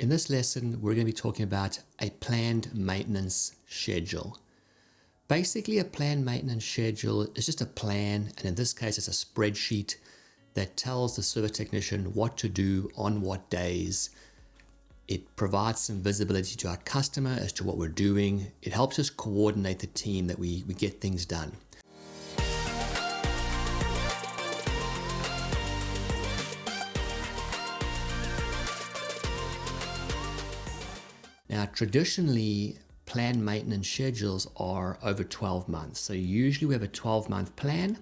In this lesson, we're going to be talking about a planned maintenance schedule. Basically, a planned maintenance schedule is just a plan, and in this case, it's a spreadsheet that tells the service technician what to do on what days. It provides some visibility to our customer as to what we're doing. It helps us coordinate the team that we get things done. Now, traditionally, planned maintenance schedules are over 12 months. So usually we have a 12-month plan,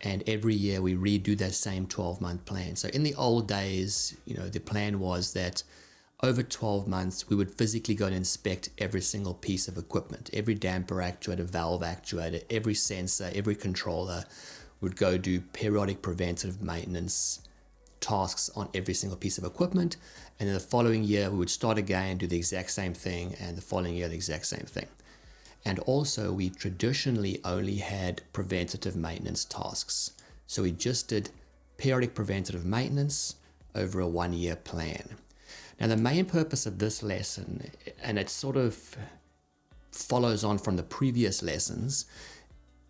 and every year we redo that same 12-month plan. So in the old days, the plan was that over 12 months, we would physically go and inspect every single piece of equipment, every damper actuator, valve actuator, every sensor, every controller. Would go do periodic preventative maintenance tasks on every single piece of equipment, and then the following year we would start again, do the exact same thing, and the following year the exact same thing. And also we traditionally only had preventative maintenance tasks, so we just did periodic preventative maintenance over a 1-year plan. Now the main purpose of this lesson, and it sort of follows on from the previous lessons,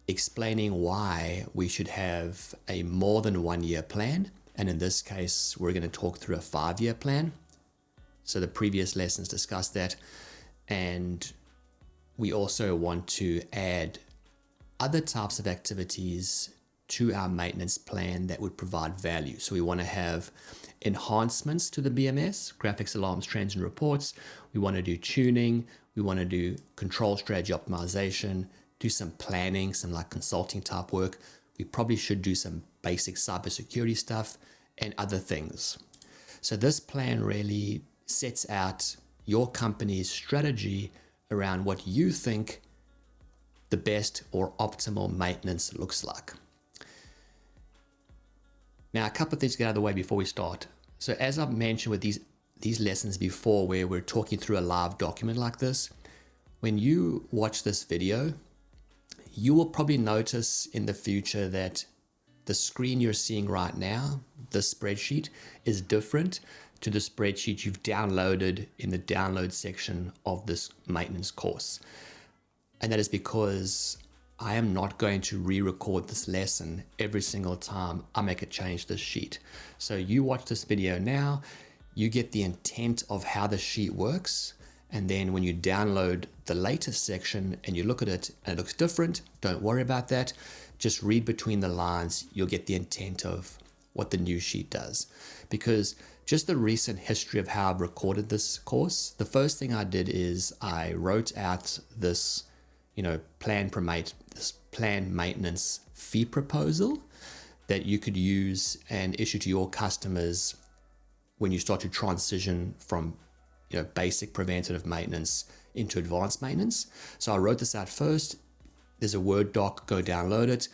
explaining why we should have a more than 1-year plan. And in this case, we're going to talk through a 5-year plan. So the previous lessons discussed that. And we also want to add other types of activities to our maintenance plan that would provide value. So we want to have enhancements to the BMS, graphics, alarms, trends, and reports. We want to do tuning. We want to do control strategy optimization, do some planning, some like consulting type work. We probably should do some basic cybersecurity stuff and other things. So this plan really sets out your company's strategy around what you think the best or optimal maintenance looks like. Now, a couple of things to get out of the way before we start. So as I've mentioned with these lessons before, where we're talking through a live document like this, when you watch this video, you will probably notice in the future that the screen you're seeing right now, the spreadsheet, is different to the spreadsheet you've downloaded in the download section of this maintenance course. And that is because I am not going to re-record this lesson every single time I make a change to this sheet. So you watch this video now, you get the intent of how the sheet works. And then when you download the latest section and you look at it and it looks different, don't worry about that. Just read between the lines. You'll get the intent of what the new sheet does. Because just the recent history of how I've recorded this course, the first thing I did is I wrote out this, planned maintenance fee proposal that you could use and issue to your customers when you start to transition from basic preventative maintenance into advanced maintenance. So I wrote this out first. There's a Word doc, go download it.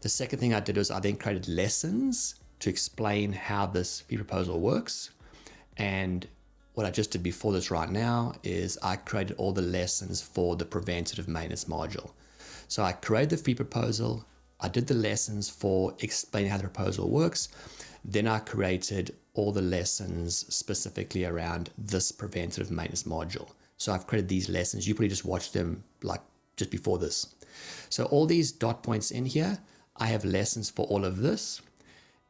The second thing I did was I then created lessons to explain how this fee proposal works. And what I just did before this right now is I created all the lessons for the preventative maintenance module. So I created the fee proposal. I did the lessons for explaining how the proposal works. Then I created all the lessons specifically around this preventative maintenance module. So I've created these lessons. You probably just watched them like just before this. So all these dot points in here, I have lessons for all of this.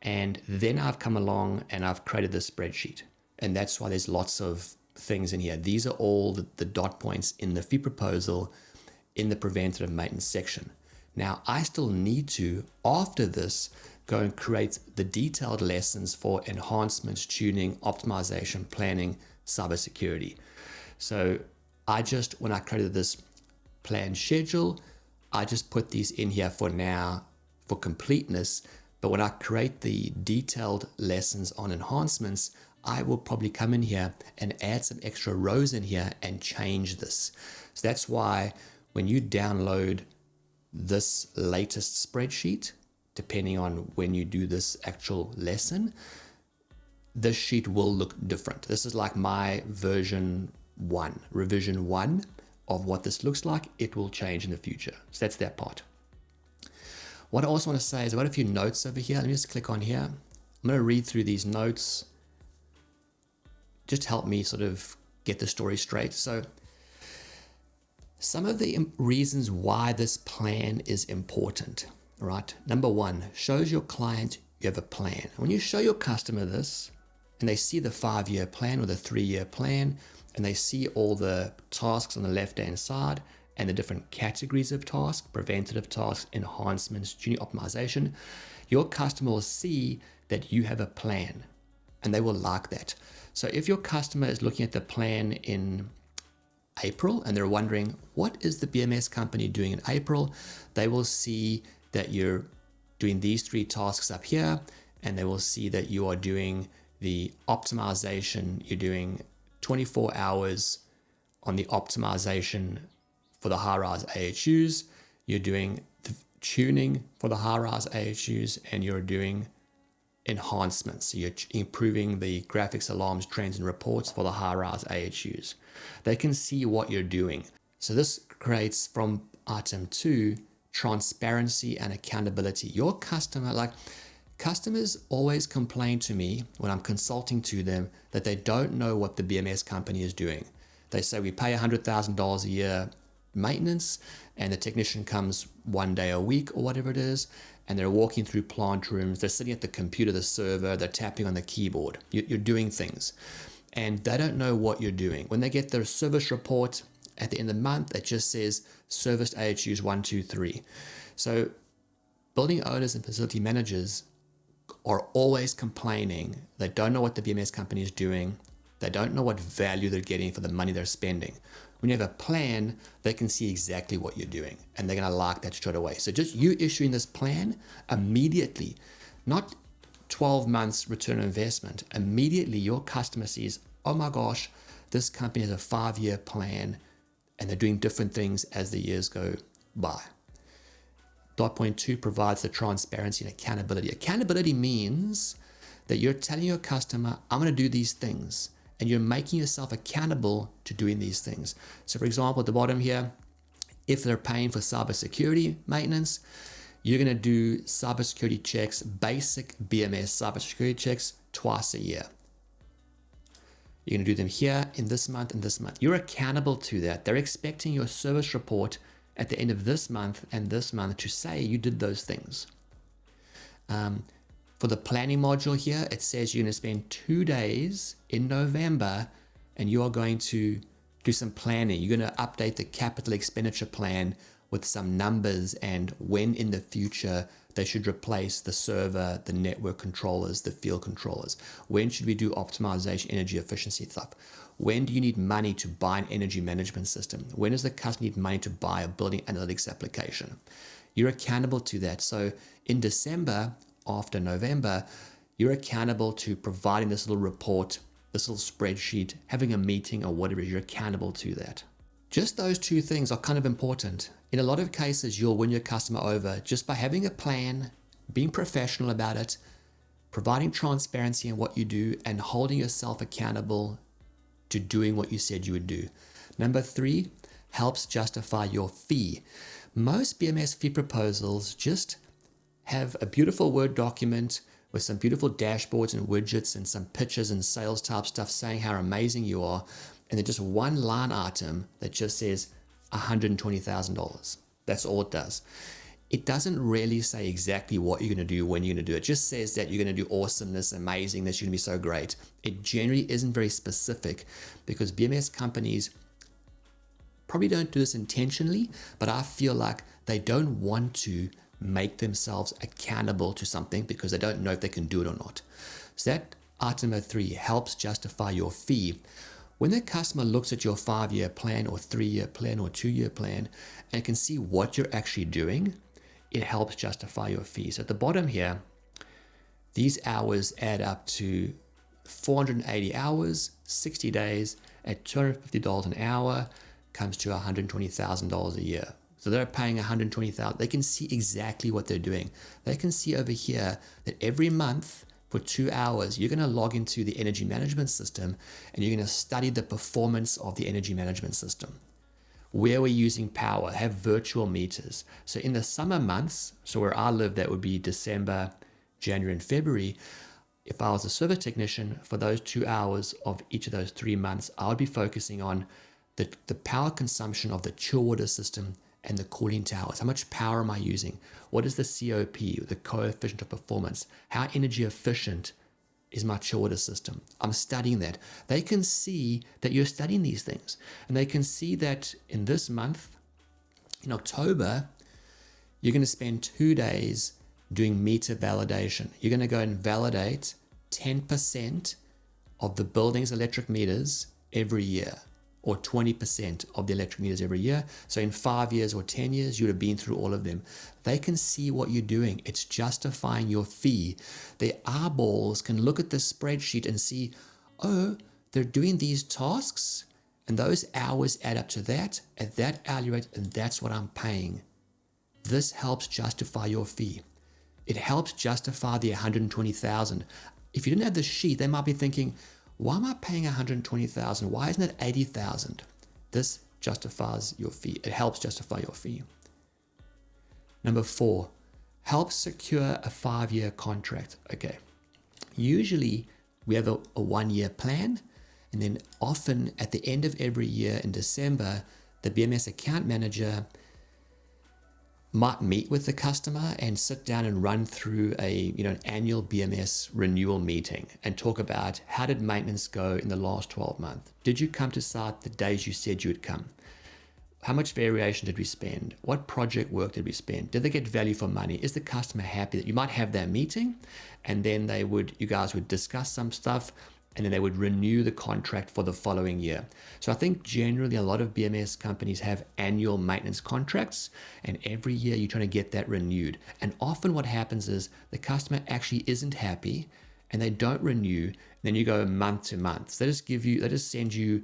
And then I've come along and I've created this spreadsheet. And that's why there's lots of things in here. These are all the dot points in the fee proposal in the preventative maintenance section. Now, I still need to, after this, go and create the detailed lessons for enhancements, tuning, optimization, planning, cybersecurity. So when I created this planned schedule, I just put these in here for now for completeness. But when I create the detailed lessons on enhancements, I will probably come in here and add some extra rows in here and change this. So that's why when you download this latest spreadsheet, depending on when you do this actual lesson, this sheet will look different. This is like my version 1, revision 1 of what this looks like. It will change in the future. So that's that part. What I also want to say is I've got a few notes over here. Let me just click on here. I'm going to read through these notes just help me sort of get the story straight. So some of the reasons why this plan is important, right? Number one, shows your client you have a plan. When you show your customer this and they see the 5-year plan or the 3-year plan, and they see all the tasks on the left-hand side and the different categories of tasks, preventative tasks, enhancements, junior optimization, your customer will see that you have a plan and they will like that. So if your customer is looking at the plan in April and they're wondering, what is the BMS company doing in April? They will see that you're doing these 3 tasks up here, and they will see that you are doing the optimization. You're doing 24 hours on the optimization for the high-rise AHUs. You're doing the tuning for the high-rise AHUs, and you're doing enhancements. So you're improving the graphics, alarms, trends, and reports for the high-rise AHUs. They can see what you're doing. So this creates, from item 2, transparency and accountability. Your customer, like customers always complain to me when I'm consulting to them that they don't know what the BMS company is doing. They say we pay $100,000 a year maintenance, and the technician comes 1 day a week or whatever it is, and they're walking through plant rooms, they're sitting at the computer, the server, they're tapping on the keyboard. You're doing things, and they don't know what you're doing. When they get their service report at the end of the month, it just says serviced AHUs 1, 2, 3. So building owners and facility managers are always complaining. They don't know what the BMS company is doing. They don't know what value they're getting for the money they're spending. When you have a plan, they can see exactly what you're doing, and they're going to like that straight away. So just you issuing this plan immediately, not 12 months return on investment, immediately your customer sees, oh my gosh, this company has a 5-year plan, and they're doing different things as the years go by. Dot point 2 provides the transparency and accountability. Accountability means that you're telling your customer, I'm going to do these things, and you're making yourself accountable to doing these things. So for example, at the bottom here, if they're paying for cybersecurity maintenance, you're going to do cybersecurity checks, basic BMS cybersecurity checks twice a year. You're going to do them here in this month and this month. You're accountable to that. They're expecting your service report at the end of this month and this month to say you did those things. For the planning module here, it says you're going to spend 2 days in November and you are going to do some planning. You're going to update the capital expenditure plan with some numbers and when in the future they should replace the server, the network controllers, the field controllers. When should we do optimization, energy efficiency stuff? When do you need money to buy an energy management system? When does the customer need money to buy a building analytics application? You're accountable to that. So in December, after November, you're accountable to providing this little report, this little spreadsheet, having a meeting or whatever. You're accountable to that. Just those 2 things are kind of important. In a lot of cases, you'll win your customer over just by having a plan, being professional about it, providing transparency in what you do, and holding yourself accountable to doing what you said you would do. Number 3, helps justify your fee. Most BMS fee proposals just have a beautiful Word document with some beautiful dashboards and widgets and some pictures and sales type stuff saying how amazing you are, and then just one line item that just says $120,000. That's all it does. It doesn't really say exactly what you're going to do, when you're going to do it. It just says that you're going to do awesomeness, amazingness, you're going to be so great. It generally isn't very specific because BMS companies probably don't do this intentionally, but I feel like they don't want to make themselves accountable to something because they don't know if they can do it or not. So that item 3 helps justify your fee. When the customer looks at your 5-year plan or 3-year plan or 2-year plan and can see what you're actually doing, it helps justify your fee. So at the bottom here, these hours add up to 480 hours, 60 days at $250 an hour, comes to $120,000 a year. So they're paying $120,000. They can see exactly what they're doing. They can see over here that every month for 2 hours, you're going to log into the energy management system and you're going to study the performance of the energy management system. Where we're using power, have virtual meters. So in the summer months, so where I live, that would be December, January, and February. if I was a service technician for those 2 hours of each of those 3 months, I would be focusing on the power consumption of the chill water system and the cooling towers. How much power am I using? What is the COP, the coefficient of performance? How energy efficient is my chill water system? I'm studying that. They can see that you're studying these things. And they can see that in this month, in October, you're going to spend 2 days doing meter validation. You're going to go and validate 10% of the building's electric meters every year, or 20% of the electric meters every year. So in 5 years or 10 years, you'd have been through all of them. They can see what you're doing. It's justifying your fee. Their eyeballs can look at this spreadsheet and see, oh, they're doing these tasks, and those hours add up to that, at that hourly rate, and that's what I'm paying. This helps justify your fee. It helps justify the $120,000. If you didn't have the sheet, they might be thinking, why am I paying $120,000? Why isn't it $80,000? This justifies your fee. It helps justify your fee. Number 4, help secure a 5-year contract. Okay. Usually we have a 1-year plan, and then often at the end of every year in December, the BMS account manager might meet with the customer and sit down and run through an annual BMS renewal meeting and talk about how did maintenance go in the last 12 months? Did you come to site the days you said you would come? How much variation did we spend? What project work did we spend? Did they get value for money? Is the customer happy? That you might have that meeting, and then you guys would discuss some stuff, and then they would renew the contract for the following year. So I think generally a lot of BMS companies have annual maintenance contracts, and every year you're trying to get that renewed. And often what happens is the customer actually isn't happy and they don't renew, and then you go month to month. So they just send you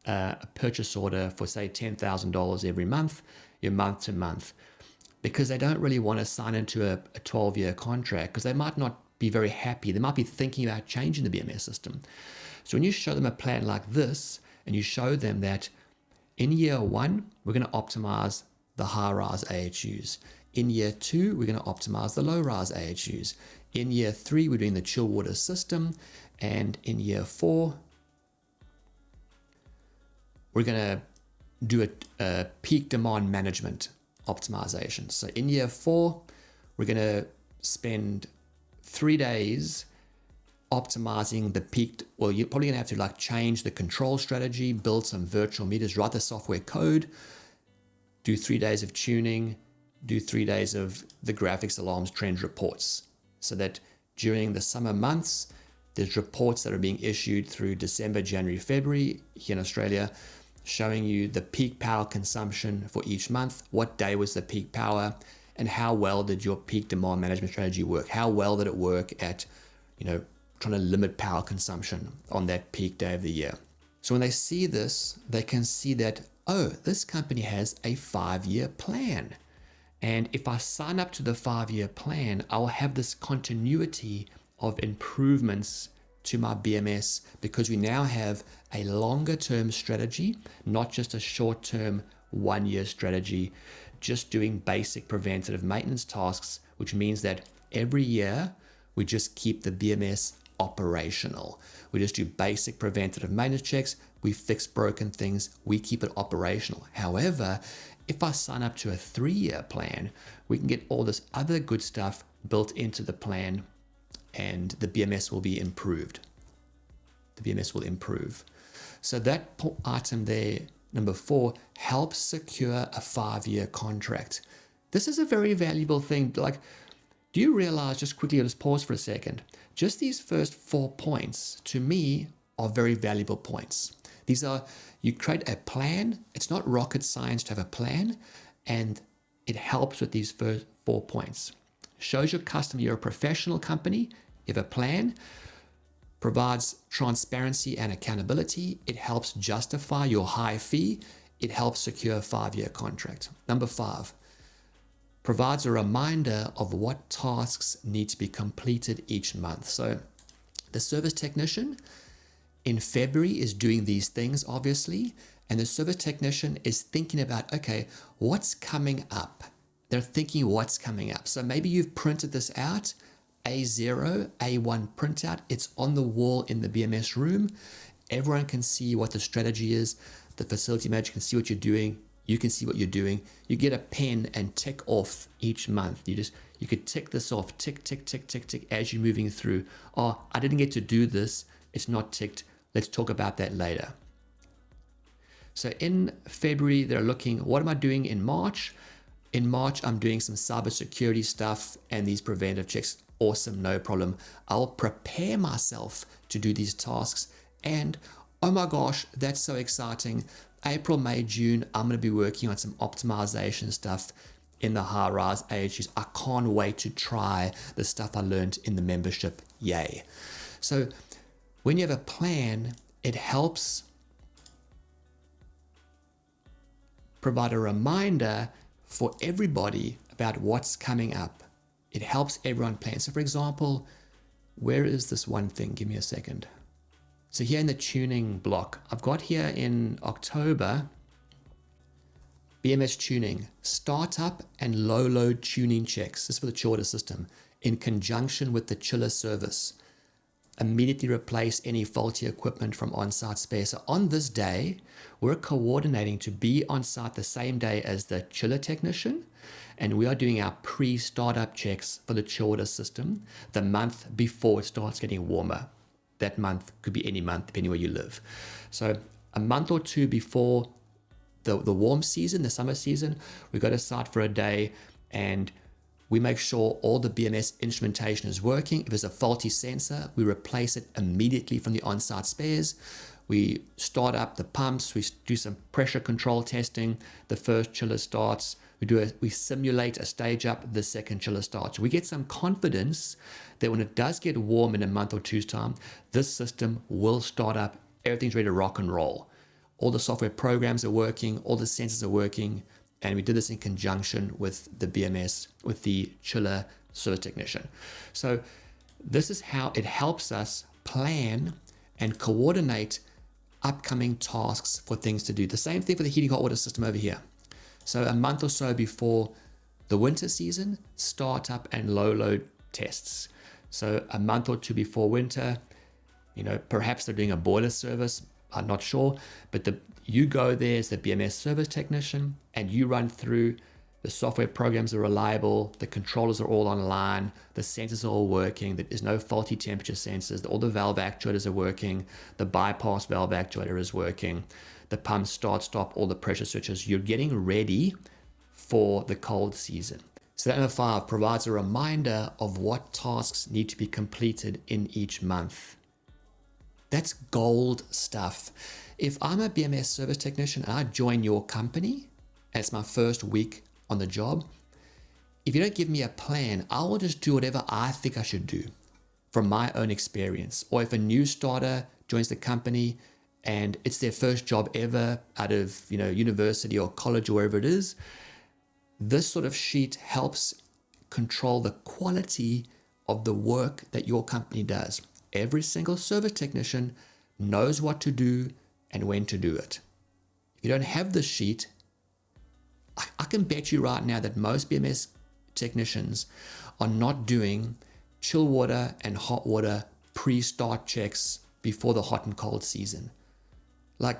a purchase order for say $10,000 every month, you're month to month, because they don't really want to sign into a 12-year contract, because they might not be very happy. They might be thinking about changing the BMS system. So when you show them a plan like this, and you show them that in year 1, we're going to optimize the high-rise AHUs. In year 2, we're going to optimize the low-rise AHUs. In year 3, we're doing the chill water system. And in year 4, we're going to do a peak demand management optimization. So in year 4, we're going to spend 3 days optimizing the peak. Well, you're probably going to have to change the control strategy, build some virtual meters, write the software code, do 3 days of tuning, do 3 days of the graphics, alarms, trend reports, so that during the summer months, there's reports that are being issued through December, January, February here in Australia, showing you the peak power consumption for each month, what day was the peak power, and how well did your peak demand management strategy work? How well did it work at, trying to limit power consumption on that peak day of the year? So when they see this, they can see that, oh, this company has a 5-year plan. And if I sign up to the 5-year plan, I'll have this continuity of improvements to my BMS, because we now have a longer term strategy, not just a short term 1-year strategy, just doing basic preventative maintenance tasks, which means that every year we just keep the BMS operational. We just do basic preventative maintenance checks, we fix broken things, we keep it operational. However, if I sign up to a 3-year plan, we can get all this other good stuff built into the plan, and the BMS will be improved. The BMS will improve. So that item there, number 4, helps secure a 5-year contract. This is a very valuable thing. Do you realize, just quickly, I'll just pause for a second, just these first 4 points to me are very valuable points. These are, you create a plan. It's not rocket science to have a plan, and it helps with these first 4 points. Shows your customer you're a professional company, you have a plan, provides transparency and accountability. It helps justify your high fee. It helps secure a 5-year contract. Number 5, provides a reminder of what tasks need to be completed each month. So the service technician in February is doing these things, obviously, and the service technician is thinking about, okay, what's coming up? They're thinking what's coming up. So maybe you've printed this out, A0, A1 printout. It's on the wall in the BMS room. Everyone can see what the strategy is. The facility manager can see what you're doing. You can see what you're doing. You get a pen and tick off each month. You could tick this off, tick, tick, tick, tick, tick, as you're moving through. Oh, I didn't get to do this. It's not ticked. Let's talk about that later. So in February, they're looking, what am I doing in March? In March, I'm doing some cybersecurity stuff and these preventive checks. Awesome, no problem. I'll prepare myself to do these tasks. And oh my gosh, that's so exciting. April, May, June, I'm going to be working on some optimization stuff in the high-rise AHUs. I can't wait to try the stuff I learned in the membership. Yay. So when you have a plan, it helps provide a reminder for everybody about what's coming up. It helps everyone plan. So for example, where is this one thing? Give me a second. So here in the tuning block, I've got here in October, BMS tuning, startup and low load tuning checks. This is for the chiller system in conjunction with the chiller service. Immediately replace any faulty equipment from on-site spares. So on this day, we're coordinating to be on site the same day as the chiller technician, and we are doing our pre-startup checks for the chiller system the month before it starts getting warmer. That month could be any month, depending where you live. So a month or two before the warm season, the summer season, we go to site for a day and we make sure all the BMS instrumentation is working. If there's a faulty sensor, we replace it immediately from the on-site spares. We start up the pumps. We do some pressure control testing. The first chiller starts. We simulate a stage up. The second chiller starts. We get some confidence that when it does get warm in a month or two's time, this system will start up. Everything's ready to rock and roll. All the software programs are working. All the sensors are working. And we did this in conjunction with the BMS, with the chiller service technician. So this is how it helps us plan and coordinate upcoming tasks for things to do. The same thing for the heating hot water system over here. So a month or so before the winter season, startup and low load tests. So a month or two before winter, perhaps they're doing a boiler service. I'm not sure, but you go there as the BMS service technician and you run through. The software programs are reliable, the controllers are all online, the sensors are all working, there's no faulty temperature sensors, all the valve actuators are working, the bypass valve actuator is working, the pump start, stop, all the pressure switches. You're getting ready for the cold season. So that number 5 provides a reminder of what tasks need to be completed in each month. That's gold stuff. If I'm a BMS service technician and I join your company, and it's my first week on the job, if you don't give me a plan, I will just do whatever I think I should do from my own experience. Or if a new starter joins the company and it's their first job ever out of university or college or wherever it is, this sort of sheet helps control the quality of the work that your company does. Every single service technician knows what to do and when to do it. If you don't have this sheet, I can bet you right now that most BMS technicians are not doing chill water and hot water pre-start checks before the hot and cold season.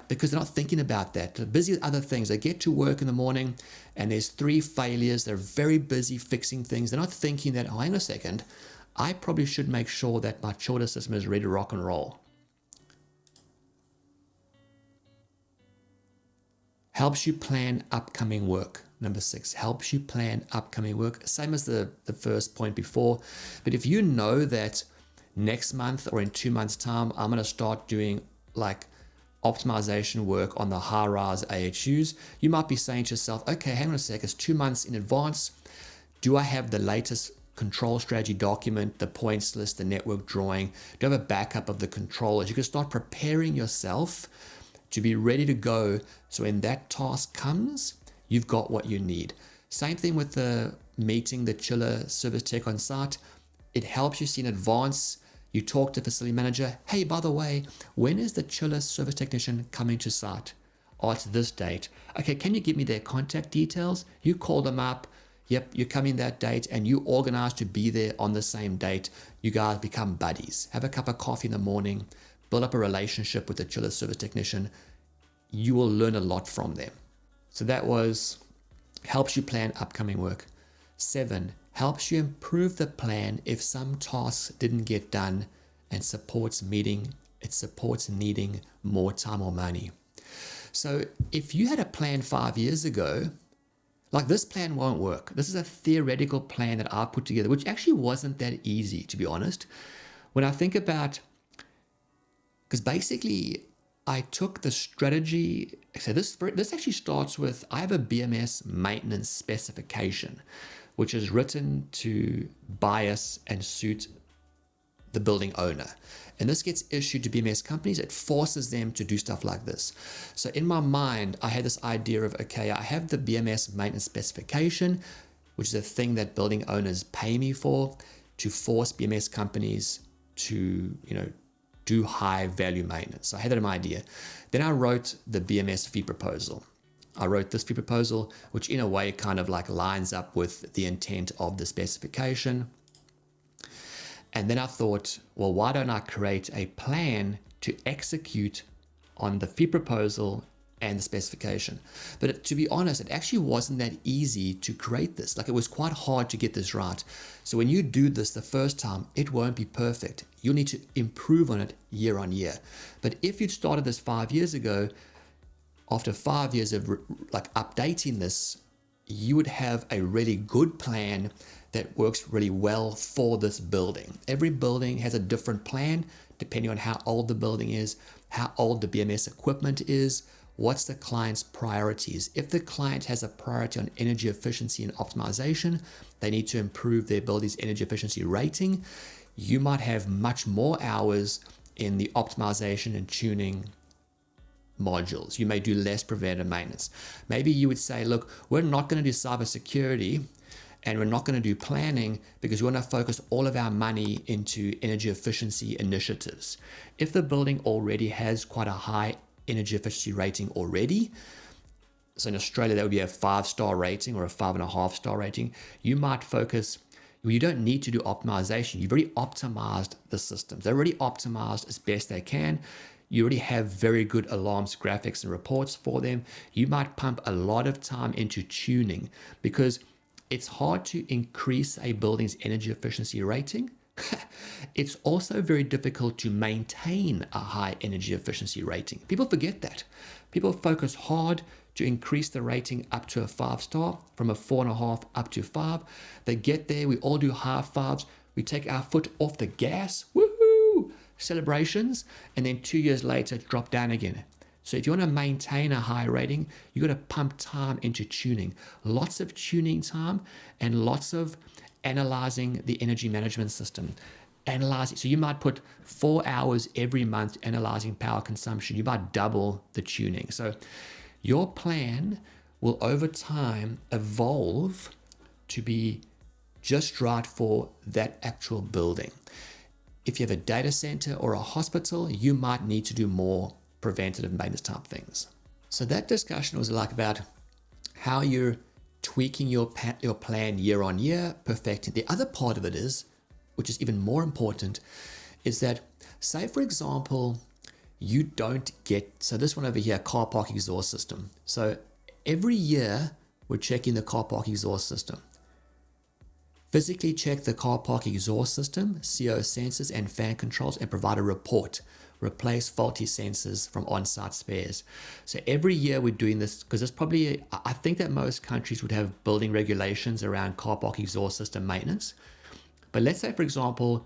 Because they're not thinking about that. They're busy with other things. They get to work in the morning and there's 3 failures. They're very busy fixing things. They're not thinking that, hang on a second, I probably should make sure that my chiller system is ready to rock and roll. Helps you plan upcoming work. Number 6, helps you plan upcoming work. Same as the first point before. But if you know that next month or in 2 months' time, I'm going to start doing optimization work on the high-rise AHUs, you might be saying to yourself, okay, hang on a sec, it's 2 months in advance. Do I have the latest control strategy document, the points list, the network drawing? Do I have a backup of the controllers? You can start preparing yourself to be ready to go. So when that task comes, you've got what you need. Same thing with the meeting, the chiller service tech on site. It helps you see in advance. You talk to the facility manager. Hey, by the way, when is the chiller service technician coming to site? Oh, it's this date. Okay, can you give me their contact details? You call them up. Yep, you're coming that date and you organize to be there on the same date. You guys become buddies. Have a cup of coffee in the morning, build up a relationship with the chiller service technician. You will learn a lot from them. So that was helps you plan upcoming work. 7, helps you improve the plan if some tasks didn't get done and supports needing more time or money. So if you had a plan 5 years ago, like this plan won't work. This is a theoretical plan that I put together, which actually wasn't that easy, to be honest. When I think about, because basically I took the strategy, so this actually starts with, I have a BMS maintenance specification, which is written to bias and suit the building owner. And this gets issued to BMS companies. It forces them to do stuff like this. So in my mind, I had this idea of, okay, I have the BMS maintenance specification, which is a thing that building owners pay me for to force BMS companies to, do high value maintenance. So I had that in my idea. Then I wrote the BMS fee proposal. I wrote this fee proposal, which in a way kind of like lines up with the intent of the specification. And then I thought, well, why don't I create a plan to execute on the fee proposal and the specification? But to be honest, it actually wasn't that easy to create this. Like, it was quite hard to get this right. So when you do this the first time, it won't be perfect. You'll need to improve on it year on year. But if you'd started this 5 years ago, after 5 years of like updating this, you would have a really good plan that works really well for this building. Every building has a different plan depending on how old the building is, how old the BMS equipment is, what's the client's priorities. If the client has a priority on energy efficiency and optimization, they need to improve their building's energy efficiency rating. You might have much more hours in the optimization and tuning modules. You may do less preventive maintenance. Maybe you would say, look, we're not going to do cybersecurity and we're not going to do planning because we want to focus all of our money into energy efficiency initiatives. If the building already has quite a high energy efficiency rating already, so in Australia that would be a 5-star rating or a 5.5-star rating, you might focus, you don't need to do optimization. You've already optimized the systems. They're already optimized as best they can. You already have very good alarms, graphics, and reports for them. You might pump a lot of time into tuning because it's hard to increase a building's energy efficiency rating. It's also very difficult to maintain a high energy efficiency rating. People forget that. People focus hard to increase the rating up to a 5-star, from a 4.5 up to 5. They get there, we all do half 5s. We take our foot off the gas, woohoo, celebrations, and then 2 years later drop down again. So if you want to maintain a high rating, you got to pump time into tuning. Lots of tuning time and lots of analyzing the energy management system. Analyzing. So you might put 4 hours every month analyzing power consumption. You might double the tuning. So your plan will over time evolve to be just right for that actual building. If you have a data center or a hospital, you might need to do more preventative maintenance type things. So that discussion was like about how you're tweaking your plan year on year, perfecting. The other part of it is, which is even more important, is that, say for example, you don't get, so this one over here, car park exhaust system. So every year we're checking the car park exhaust system. Physically check the car park exhaust system, CO sensors and fan controls, and provide a report. Replace faulty sensors from on-site spares. So every year we're doing this because it's probably, I think that most countries would have building regulations around car park exhaust system maintenance. But let's say, for example,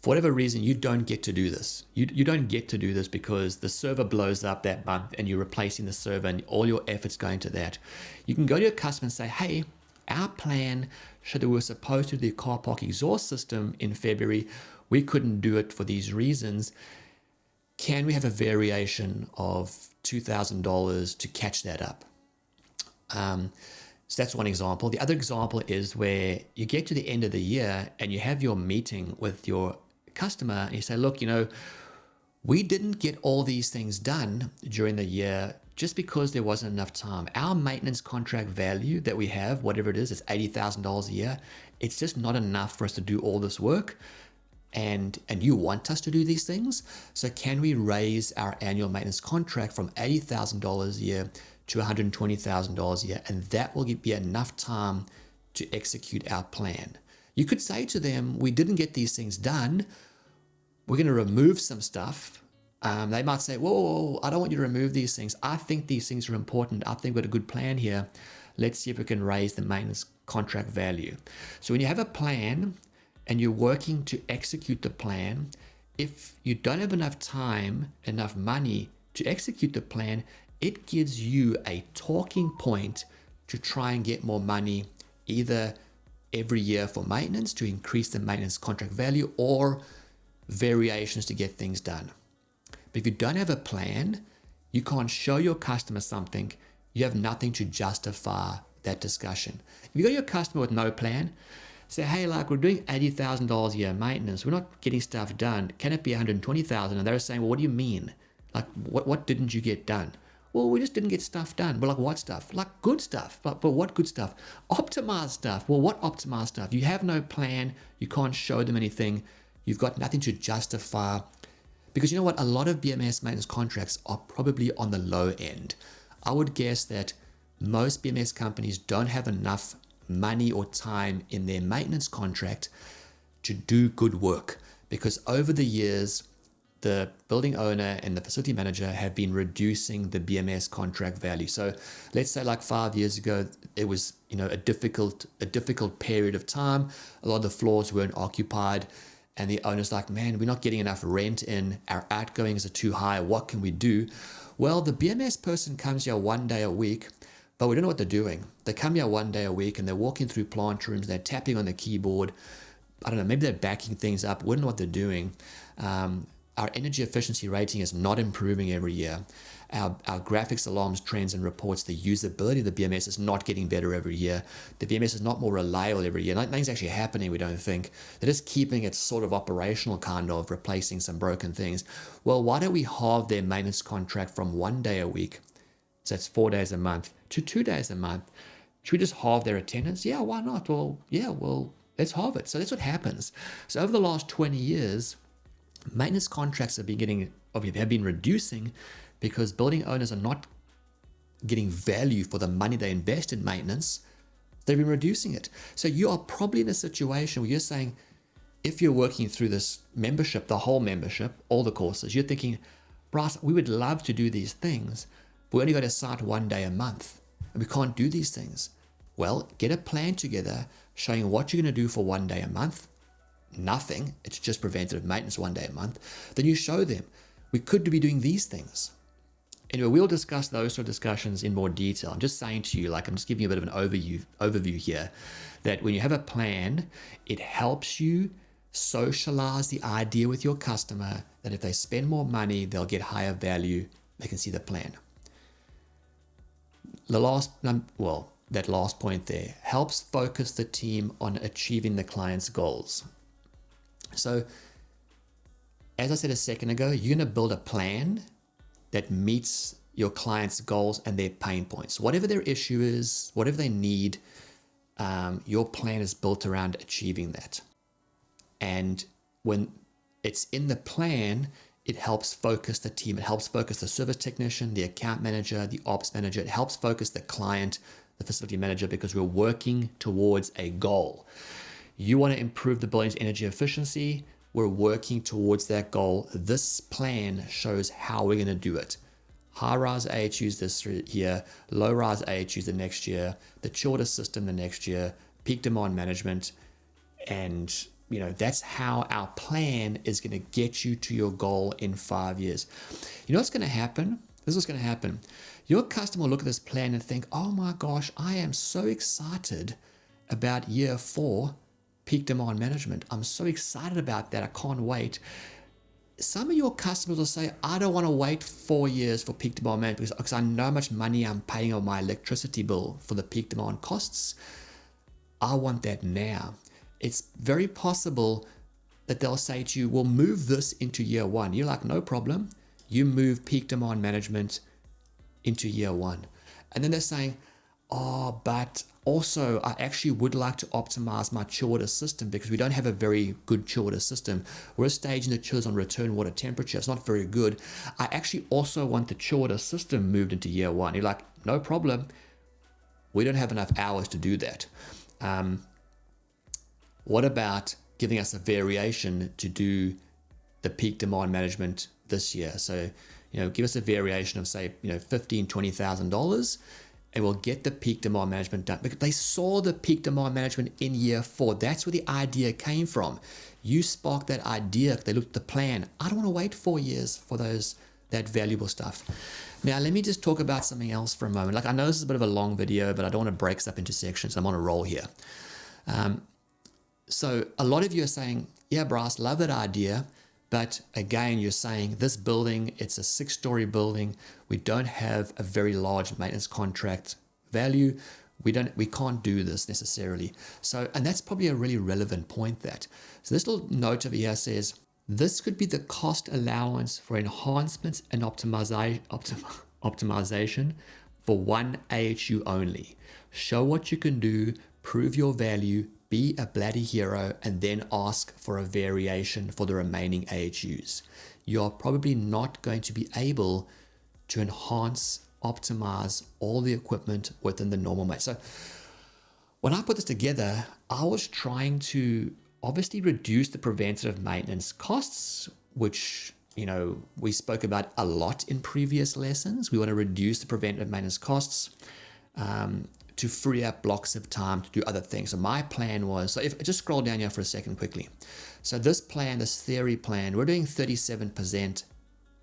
for whatever reason, you don't get to do this. You don't get to do this because the server blows up that month and you're replacing the server and all your efforts going to that. You can go to your customer and say, hey, our plan showed that we were supposed to do the car park exhaust system in February. We couldn't do it for these reasons. Can we have a variation of $2,000 to catch that up? So that's one example. The other example is where you get to the end of the year and you have your meeting with your customer and you say, look, We didn't get all these things done during the year just because there wasn't enough time. Our maintenance contract value that we have, whatever it is, it's $80,000 a year. It's just not enough for us to do all this work. And you want us to do these things. So can we raise our annual maintenance contract from $80,000 a year to $120,000 a year? And that will be enough time to execute our plan. You could say to them, we didn't get these things done. We're going to remove some stuff. They might say, whoa, I don't want you to remove these things. I think these things are important. I think we've got a good plan here. Let's see if we can raise the maintenance contract value. So when you have a plan and you're working to execute the plan, if you don't have enough time, enough money to execute the plan, it gives you a talking point to try and get more money, either every year for maintenance to increase the maintenance contract value, or variations to get things done. But if you don't have a plan, you can't show your customer something, you have nothing to justify that discussion. If you got your customer with no plan, say, hey, like, we're doing $80,000 a year maintenance, we're not getting stuff done, can it be $120,000? And they're saying, well, what do you mean? Like, what didn't you get done? Well, we just didn't get stuff done. Well, like, what stuff? Like, good stuff. But what good stuff? Optimized stuff. Well, what optimized stuff? You have no plan. You can't show them anything. You've got nothing to justify. Because you know what? A lot of BMS maintenance contracts are probably on the low end. I would guess that most BMS companies don't have enough money or time in their maintenance contract to do good work. Because over the years, the building owner and the facility manager have been reducing the BMS contract value. So let's say like 5 years ago, it was, a difficult period of time. A lot of the floors weren't occupied. And the owner's like, man, we're not getting enough rent in. Our outgoings are too high. What can we do? Well, the BMS person comes here 1 day a week, but we don't know what they're doing. They come here 1 day a week and they're walking through plant rooms. They're tapping on the keyboard. I don't know, maybe they're backing things up. We don't know what they're doing. Our energy efficiency rating is not improving every year. Our graphics, alarms, trends, and reports, the usability of the BMS is not getting better every year. The BMS is not more reliable every year. Nothing's actually happening, we don't think. They're just keeping it sort of operational, kind of replacing some broken things. Well, why don't we halve their maintenance contract from 1 day a week, so that's 4 days a month, to 2 days a month? Should we just halve their attendance? Yeah, why not? Well, let's halve it. So that's what happens. So over the last 20 years, maintenance contracts have been reducing because building owners are not getting value for the money they invest in maintenance. They've been reducing it. So you are probably in a situation where you're saying, if you're working through this membership, the whole membership, all the courses, you're thinking, Bryce, we would love to do these things, but we only go to site 1 day a month and we can't do these things. Well, get a plan together showing what you're going to do for 1 day a month. Nothing. It's just preventative maintenance 1 day a month. Then you show them, we could be doing these things. Anyway, we'll discuss those sort of discussions in more detail. I'm just saying to you, I'm just giving you a bit of an overview here, that when you have a plan, it helps you socialize the idea with your customer that if they spend more money, they'll get higher value. They can see the plan. That last point there helps focus the team on achieving the client's goals. So, as I said a second ago, you're going to build a plan that meets your client's goals and their pain points. Whatever their issue is, whatever they need, your plan is built around achieving that. And when it's in the plan, it helps focus the team. It helps focus the service technician, the account manager, the ops manager. It helps focus the client, the facility manager, because we're working towards a goal. You want to improve the building's energy efficiency. We're working towards that goal. This plan shows how we're going to do it. High-rise AHUs this year, low-rise AHUs the next year, the chilled system the next year, peak demand management. And, that's how our plan is going to get you to your goal in 5 years. You know what's going to happen? This is what's going to happen. Your customer will look at this plan and think, oh my gosh, I am so excited about year 4 peak demand management. I'm so excited about that. I can't wait. Some of your customers will say, I don't want to wait 4 years for peak demand management because I know how much money I'm paying on my electricity bill for the peak demand costs. I want that now. It's very possible that they'll say to you, well, move this into year one. You're like, no problem. You move peak demand management into year one. And then they're saying, oh, but also I actually would like to optimize my chill water system because we don't have a very good chill water system. We're staging the chillers on return water temperature. It's not very good. I actually also want the chill water system moved into year one. You're like, no problem. We don't have enough hours to do that. What about giving us a variation to do the peak demand management this year? So, give us a variation of say, $15,000, $20,000, and we'll get the peak demand management done. Because they saw the peak demand management in year 4. That's where the idea came from. You sparked that idea. They looked at the plan. I don't want to wait 4 years for that valuable stuff. Now, let me just talk about something else for a moment. Like, I know this is a bit of a long video, but I don't want to break this up into sections. I'm on a roll here. So a lot of you are saying, yeah, Bryce, love that idea. But again, you're saying this building, it's a 6-story building. We don't have a very large maintenance contract value. We can't do this necessarily. So, and that's probably a really relevant point that. So this little note over here says, this could be the cost allowance for enhancements and optimization for one AHU only. Show what you can do, prove your value, be a bloody hero, and then ask for a variation for the remaining AHUs. You're probably not going to be able to enhance, optimize all the equipment within the normal mate. So when I put this together, I was trying to obviously reduce the preventative maintenance costs, which we spoke about a lot in previous lessons. We want to reduce the preventative maintenance costs to free up blocks of time to do other things. So my plan was, so if I just scroll down here for a second quickly. So this plan, this theory plan, we're doing 37%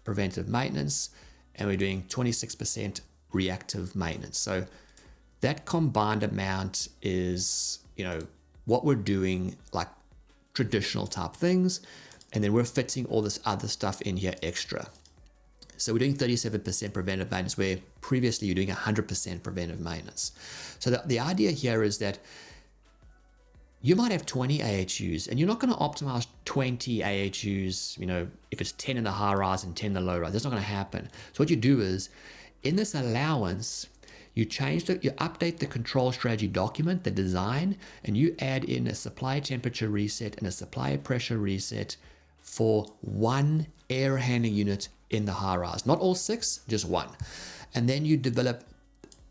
preventive maintenance and we're doing 26% reactive maintenance. So that combined amount is, what we're doing, like traditional type things, and then we're fitting all this other stuff in here extra. So we're doing 37% preventive maintenance where previously you're doing 100% preventive maintenance. So the idea here is that you might have 20 AHUs and you're not going to optimize 20 AHUs, if it's 10 in the high rise and 10 in the low rise. That's not going to happen. So what you do is in this allowance, you update the control strategy document, the design, and you add in a supply temperature reset and a supply pressure reset for one air handling unit in the high rise. Not all 6, just one. And then you develop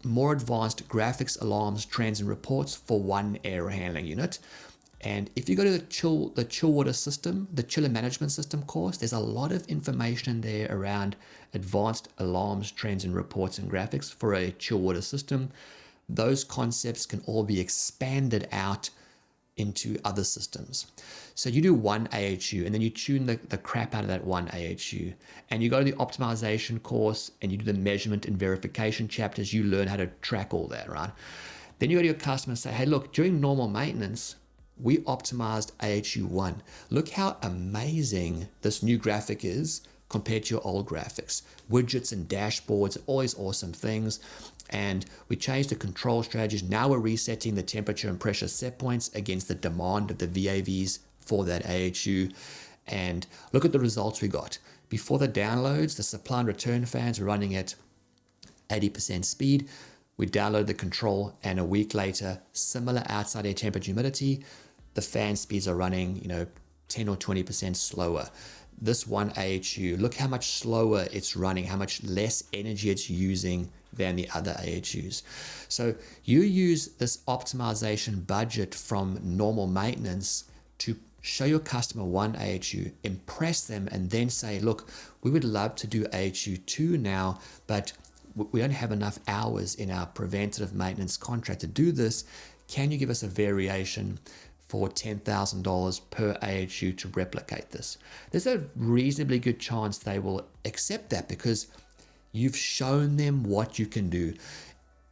more advanced graphics, alarms, trends, and reports for one air handling unit. And if you go to the chill water system, the chiller management system course, there's a lot of information there around advanced alarms, trends, and reports and graphics for a chill water system. Those concepts can all be expanded out into other systems. So you do one AHU and then you tune the crap out of that one AHU, and you go to the optimization course and you do the measurement and verification chapters. You learn how to track all that, right? Then you go to your customer and say, hey, look, during normal maintenance, we optimized AHU 1. Look how amazing this new graphic is compared to your old graphics. Widgets and dashboards, all these awesome things. And we changed the control strategies. Now we're resetting the temperature and pressure set points against the demand of the VAVs for that AHU. And look at the results we got. Before the downloads, the supply and return fans were running at 80% speed. We downloaded the control, and a week later, similar outside air temperature humidity, the fan speeds are running, 10 or 20% slower. This one AHU, look how much slower it's running, how much less energy it's using than the other AHUs. So you use this optimization budget from normal maintenance to show your customer one AHU, impress them, and then say, look, we would love to do AHU 2 now, but we don't have enough hours in our preventative maintenance contract to do this. Can you give us a variation for $10,000 per AHU to replicate this? There's a reasonably good chance they will accept that because you've shown them what you can do.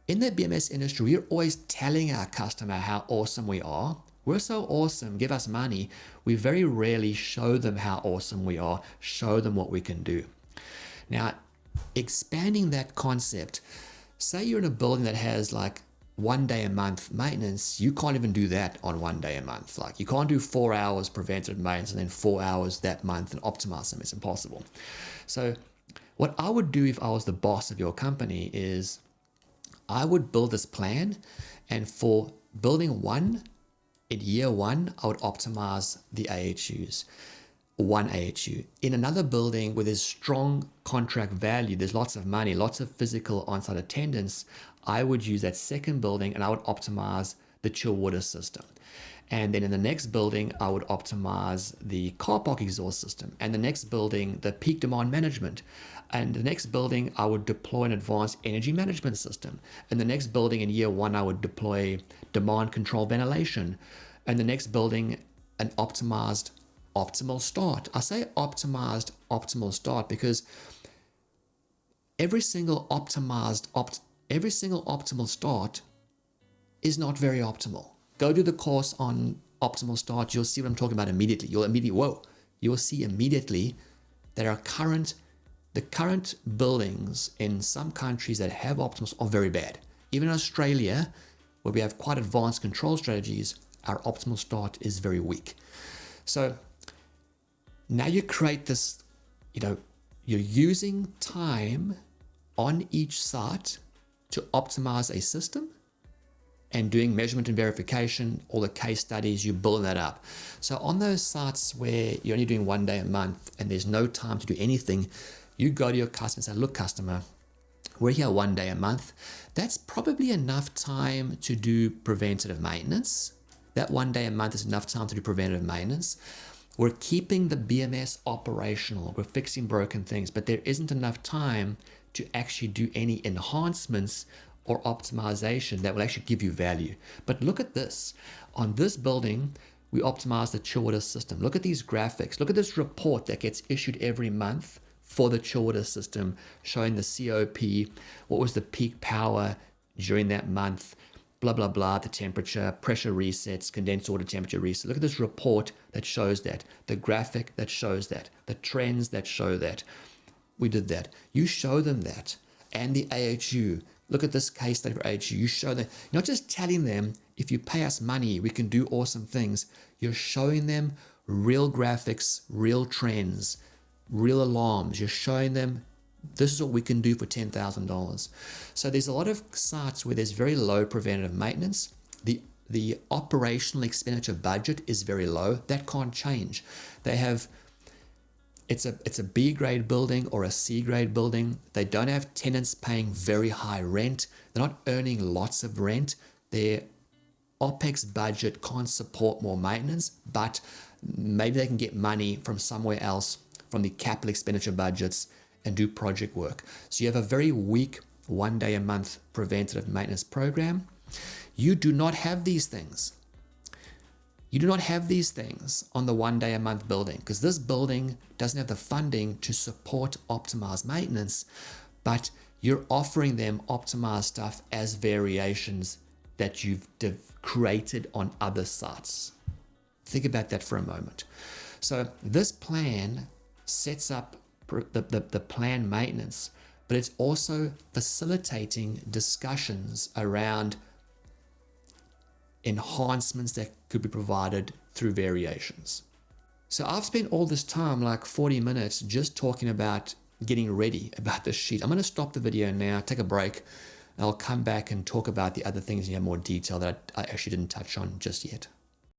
In the BMS industry, we're always telling our customer how awesome we are. We're so awesome, give us money. We very rarely show them how awesome we are, show them what we can do. Now, expanding that concept, say you're in a building that has like 1 day a month maintenance, you can't even do that on 1 day a month. Like you can't do 4 hours preventative maintenance and then 4 hours that month and optimize them. It's impossible. So what I would do if I was the boss of your company is I would build this plan, and for building one, in year one, I would optimize the AHUs. One AHU. In another building where there's strong contract value, there's lots of money, lots of physical on-site attendance, I would use that second building and I would optimize the chill water system. And then in the next building, I would optimize the car park exhaust system. And the next building, the peak demand management. And the next building, I would deploy an advanced energy management system. And the next building in year one, I would deploy demand control ventilation. And the next building, an optimized optimal start. I say optimized optimal start because every single optimal start is not very optimal. Go do the course on optimal start. You'll see what I'm talking about immediately. You'll see immediately that the current buildings in some countries that have optimals are very bad. Even in Australia, where we have quite advanced control strategies, our optimal start is very weak. So now you create this, you're using time on each site to optimize a system and doing measurement and verification, all the case studies, you build that up. So on those sites where you're only doing 1 day a month and there's no time to do anything, you go to your customer and say, look, customer, we're here 1 day a month. That's probably enough time to do preventative maintenance. That 1 day a month is enough time to do preventative maintenance. We're keeping the BMS operational. We're fixing broken things, but there isn't enough time to actually do any enhancements or optimization that will actually give you value. But look at this. On this building, we optimize the chill water system. Look at these graphics. Look at this report that gets issued every month for the chill water system, showing the COP, what was the peak power during that month, blah, blah, blah, the temperature, pressure resets, condensed water temperature resets. Look at this report that shows that, the graphic that shows that, the trends that show that. We did that. You show them that. And the AHU. Look at this case study for AHU. You show them, you're not just telling them, if you pay us money, we can do awesome things. You're showing them real graphics, real trends, real alarms. You're showing them, this is what we can do for $10,000. So there's a lot of sites where there's very low preventative maintenance. The operational expenditure budget is very low. That can't change. They have, it's a B grade building or a C grade building. They don't have tenants paying very high rent. They're not earning lots of rent. Their OPEX budget can't support more maintenance, but maybe they can get money from somewhere else, from the capital expenditure budgets, and do project work. So you have a very weak 1 day a month preventative maintenance program. You do not have these things. You do not have these things on the 1 day a month building, because this building doesn't have the funding to support optimized maintenance, but you're offering them optimized stuff as variations that you've created on other sites. Think about that for a moment. So this plan sets up the planned maintenance, but it's also facilitating discussions around enhancements that could be provided through variations. So I've spent all this time, like 40 minutes, just talking about getting ready about this sheet. I'm going to stop the video now, take a break, and I'll come back and talk about the other things in more detail that I actually didn't touch on just yet.